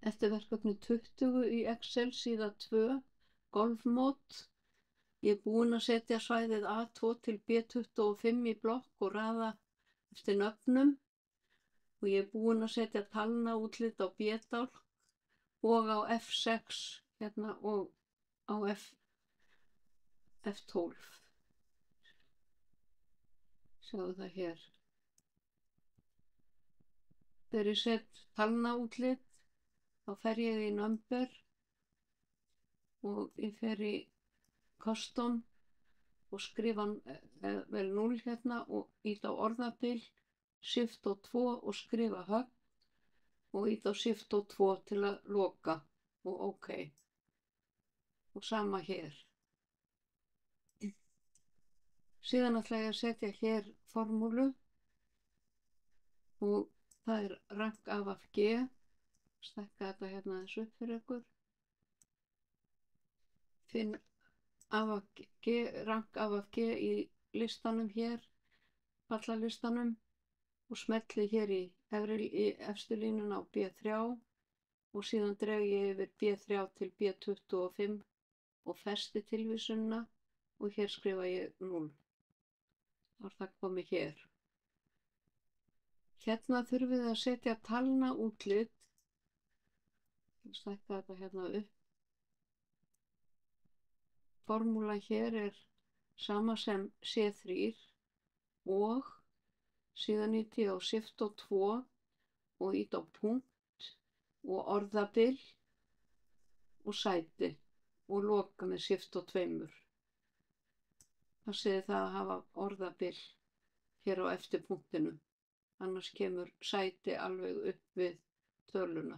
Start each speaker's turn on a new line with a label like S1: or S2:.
S1: Eftir verkefni 20 í Excel, síða 2, golfmót. Ég er búin að setja svæðið A2 til B25 í blokk og raða eftir nöfnum. Og ég er búin að setja talnaútlit á B-dálk og á F6 hérna og á F12. Sjáðu það hér. Þegar ég set talnaútlit þá fer ég í number og ég fer í custom og skrifa vel 0 hérna og ýta á orðabil, shift og 2 og skrifa högg og ýta á shift og 2 til að loka og OK. Og sama hér. Síðan ætla ég að setja hér formúlu og það er rank af G. Stækka þetta hérna aðeins upp fyrir ykkur. Finn rank af G í listanum hér, pallalistanum og smelli hér í efstu línuna á B3 og síðan dreg ég yfir B3 til B25 og festi tilvísunina og hér skrifa ég 0. Þá er það komið hér. Hérna þurfum við að setja talnaútlit. Stækka þetta hérna upp. Formúla hér er sama sem C3 og síðan ýti ég á shift og 2 og ýti á punkt og orðabil og sæti og loka með shift og 2. Það segir það að hafa orðabil hér á eftir punktinu, annars kemur sæti alveg upp við töluna.